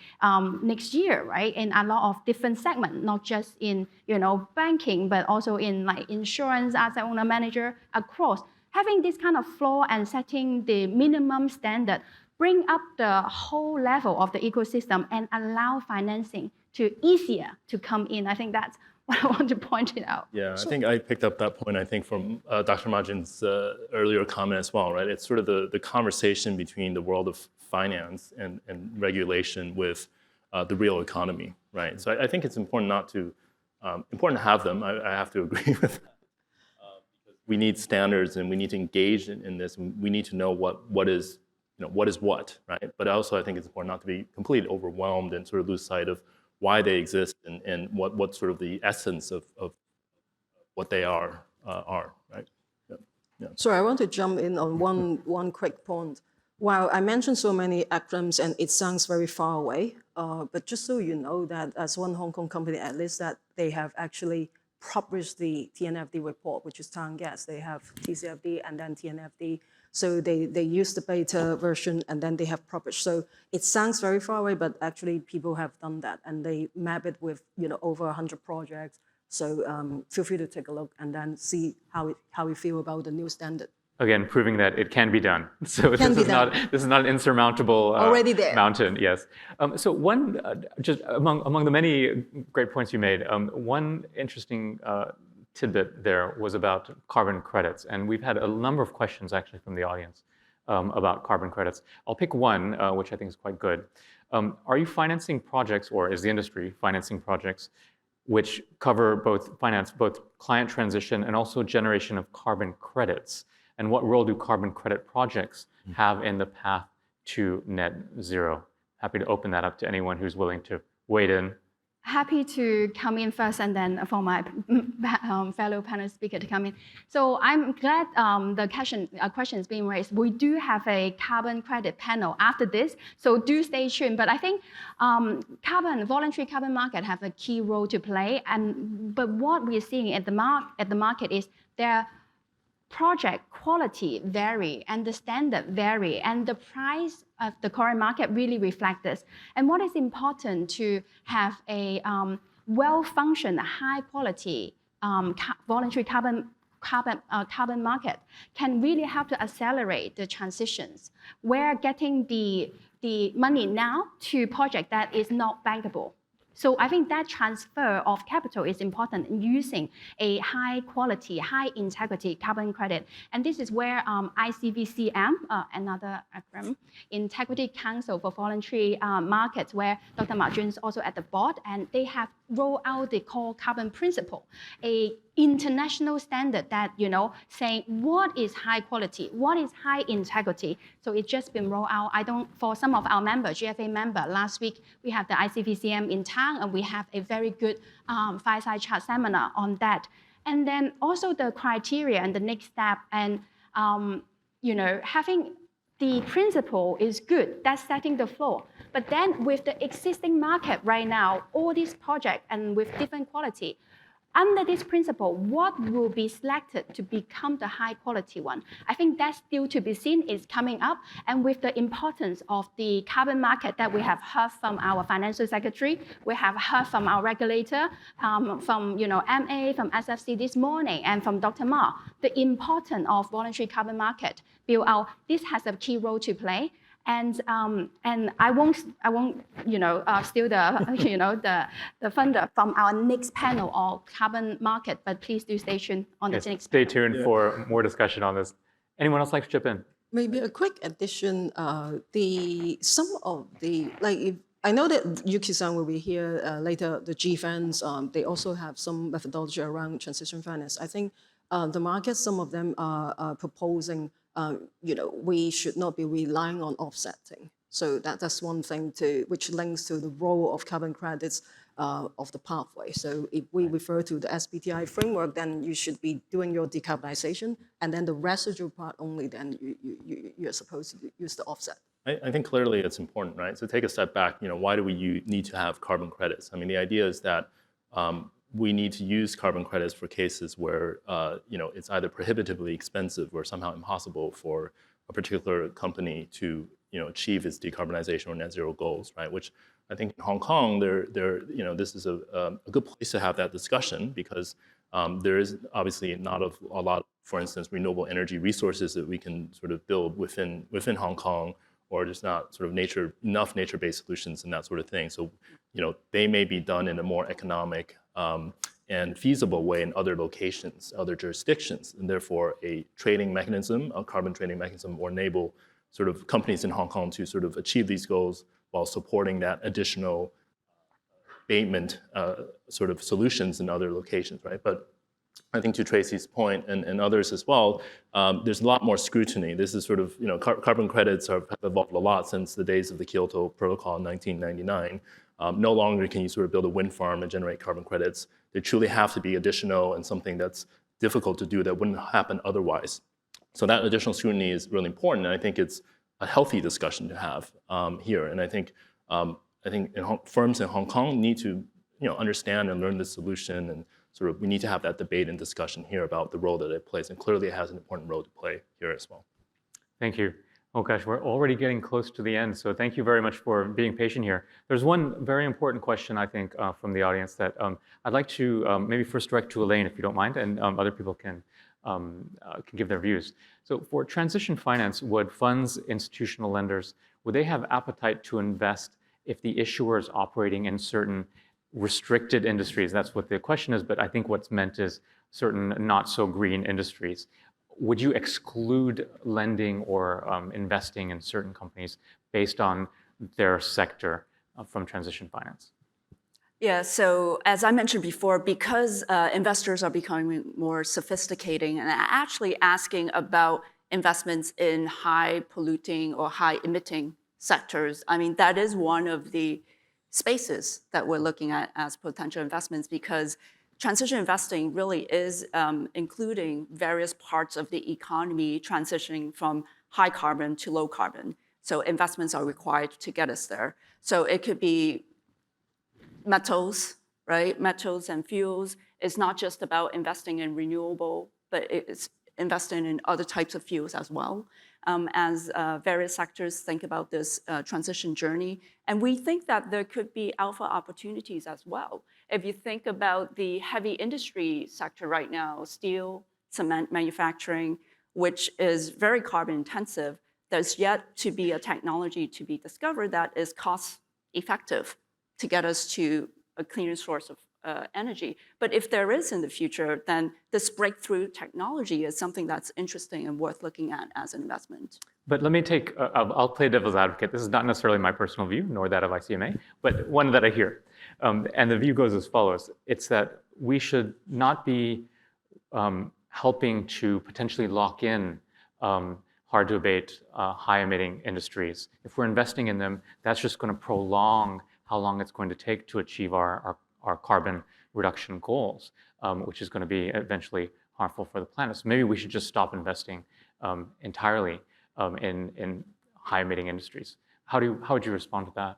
next year, right? In a lot of different segments, not just in, banking, but also in like insurance, asset owner manager, across. Having this kind of floor and setting the minimum standard bring up the whole level of the ecosystem and allow financing to easier to come in. I think that's what I want to point it out. Yeah, I think I picked up that point, I think, from Dr. Majin's earlier comment as well, right? It's sort of the conversation between the world of finance and regulation with the real economy, right? So I think it's important important to have them. I have to agree with that. We need standards and we need to engage in this. And we need to know what is what, right? But also I think it's important not to be completely overwhelmed and sort of lose sight of why they exist and what sort of the essence of what they are, right? Yeah. So I want to jump in on one quick point. While I mentioned so many acronyms and it sounds very far away, but just so you know that as one Hong Kong company at least that they have actually published the TNFD report, which is tongue gas. They have TCFD and then TNFD. So they use the beta version and then they have published. So it sounds very far away, but actually people have done that and they map it with over 100 projects. So feel free to take a look and then see how you feel about the new standard. Again, proving that it can be done. So this is not an insurmountable already there mountain. Yes. So one, just among the many great points you made, one interesting tidbit there was about carbon credits, and we've had a number of questions actually from the audience about carbon credits. I'll pick one, which I think is quite good. Are you financing projects, or is the industry financing projects which cover both client transition and also generation of carbon credits? And what role do carbon credit projects have in the path to net zero? Happy to open that up to anyone who's willing to wade in. Happy to come in first and then for my fellow panel speaker to come in. So I'm glad the question is being raised. We do have a carbon credit panel after this, so do stay tuned. But I think voluntary carbon market have a key role to play. But what we're seeing at the market is there project quality vary and the standard vary and the price of the current market really reflect this. And what is important to have a well-functioned, high-quality voluntary carbon market can really help to accelerate the transitions. We're getting the money now to project that is not bankable. So I think that transfer of capital is important in using a high quality, high integrity carbon credit. And this is where ICVCM, another acronym, Integrity Council for Voluntary Markets, where Dr. Ma Jun is also at the board, and they have rolled out the core carbon principle, a international standard that, saying what is high quality, what is high integrity. So it's just been rolled out. For some of our members, GFA member, last week we have the ICVCM in town and we have a very good fireside chat seminar on that. And then also the criteria and the next step and, having the principle is good, that's setting the floor. But then with the existing market right now, all these projects and with different quality, under this principle, what will be selected to become the high quality one? I think that's still to be seen, is coming up. And with the importance of the carbon market that we have heard from our financial secretary, we have heard from our regulator, from MA, from SFC this morning, and from Dr. Ma, the importance of voluntary carbon market build out. This has a key role to play. And I won't steal the thunder from our next panel on carbon market, but please do stay tuned on the next. Stay tuned for more discussion on this. Anyone else like to chip in? Maybe a quick addition. I know that Yuki-san will be here later. The G-Fans, they also have some methodology around transition finance. I think the market, some of them are proposing. We should not be relying on offsetting. So that's one thing which links to the role of carbon credits of the pathway. So if we refer to the SBTi framework, then you should be doing your decarbonization, and then the residual part only, then you're supposed to use the offset. I think clearly it's important, right? So take a step back. Why do we need to have carbon credits? I mean, the idea is that we need to use carbon credits for cases where it's either prohibitively expensive or somehow impossible for a particular company to achieve its decarbonization or net zero goals, right? Which I think in Hong Kong, this is a good place to have that discussion, because there is obviously not a lot, for instance, renewable energy resources that we can sort of build within Hong Kong, or just not sort of enough nature-based solutions and that sort of thing. So, they may be done in a more economic and feasible way in other locations, other jurisdictions, and therefore a trading mechanism, a carbon trading mechanism, will enable sort of companies in Hong Kong to sort of achieve these goals while supporting that additional abatement sort of solutions in other locations, right? But I think to Tracy's point and others as well, there's a lot more scrutiny. This is sort of, carbon credits have evolved a lot since the days of the Kyoto Protocol in 1999. No longer can you sort of build a wind farm and generate carbon credits. They truly have to be additional and something that's difficult to do that wouldn't happen otherwise. So that additional scrutiny is really important, and I think it's a healthy discussion to have here. And I think firms in Hong Kong need to understand and learn the solution, and sort of we need to have that debate and discussion here about the role that it plays. And clearly it has an important role to play here as well. Thank you. Oh gosh, we're already getting close to the end, so thank you very much for being patient here. There's one very important question, I think, from the audience that I'd like to maybe first direct to Elaine, if you don't mind, and other people can give their views. So for transition finance, would funds, institutional lenders, would they have appetite to invest if the issuer is operating in certain restricted industries? That's what the question is, but I think what's meant is certain not so green industries. Would you exclude lending or investing in certain companies based on their sector from transition finance? Yeah, so as I mentioned before, because investors are becoming more sophisticated and actually asking about investments in high polluting or high emitting sectors, I mean, that is one of the spaces that we're looking at as potential investments, because transition investing really is including various parts of the economy transitioning from high carbon to low carbon. So investments are required to get us there. So it could be metals, right? Metals and fuels. It's not just about investing in renewable, but it's investing in other types of fuels as well, as various sectors think about this transition journey. And we think that there could be alpha opportunities as well. If you think about the heavy industry sector right now, steel, cement manufacturing, which is very carbon intensive, there's yet to be a technology to be discovered that is cost effective to get us to a cleaner source of energy. But if there is in the future, then this breakthrough technology is something that's interesting and worth looking at as an investment. But let me take, I'll play devil's advocate. This is not necessarily my personal view, nor that of ICMA, but one that I hear. And the view goes as follows. It's that we should not be helping to potentially lock in hard to abate, high emitting industries. If we're investing in them, that's just going to prolong how long it's going to take to achieve our carbon reduction goals, which is going to be eventually harmful for the planet. So maybe we should just stop investing entirely in high-emitting industries. How would you respond to that?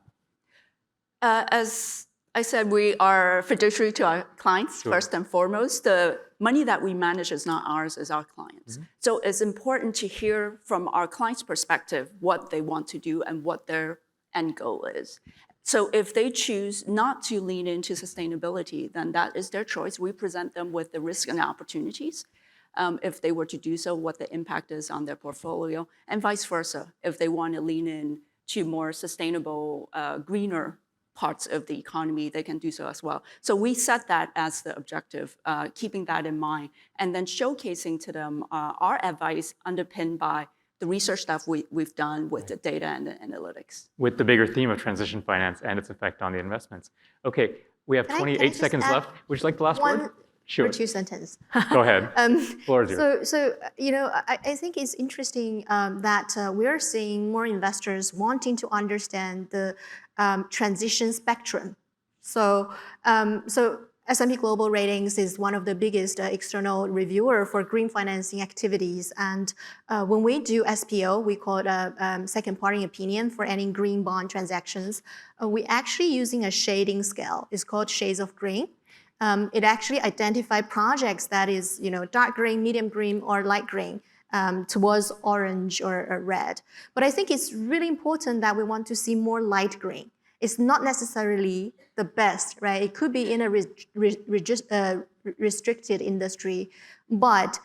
As I said, we are fiduciary to our clients, Sure. first and foremost. The money that we manage is not ours, it's our clients. Mm-hmm. So it's important to hear from our clients' perspective what they want to do and what their end goal is. So if they choose not to lean into sustainability, then that is their choice. We present them with the risks and opportunities. If they were to do so, what the impact is on their portfolio, and vice versa. If they want to lean in to more sustainable, greener parts of the economy, they can do so as well. So we set that as the objective, keeping that in mind, and then showcasing to them our advice underpinned by the research that we've done with the data and the analytics. With the bigger theme of transition finance and its effect on the investments. Okay, we have 28 seconds left. Would you like the last word? Sure. Or two sentences. Go ahead. Floor is yours. So I think it's interesting that we're seeing more investors wanting to understand the transition spectrum. So S&P Global Ratings is one of the biggest external reviewer for green financing activities. And when we do SPO, we call it a second party opinion for any green bond transactions. We actually using a shading scale. It's called Shades of Green. It actually identifies projects that is dark green, medium green, or light green towards orange or red. But I think it's really important that we want to see more light green. It's not necessarily the best, right? It could be in a restricted industry, but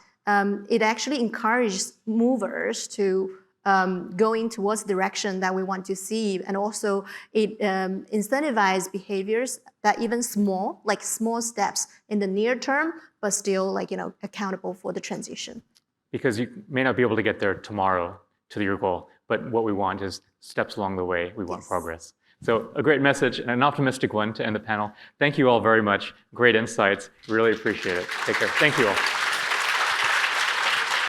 it actually encourages movers to going towards the direction that we want to see, and also it incentivizes behaviors that even small steps in the near term, but still accountable for the transition. Because you may not be able to get there tomorrow to your goal, but what we want is steps along the way. We want progress. So a great message and an optimistic one to end the panel. Thank you all very much. Great insights. Really appreciate it. Take care. Thank you all.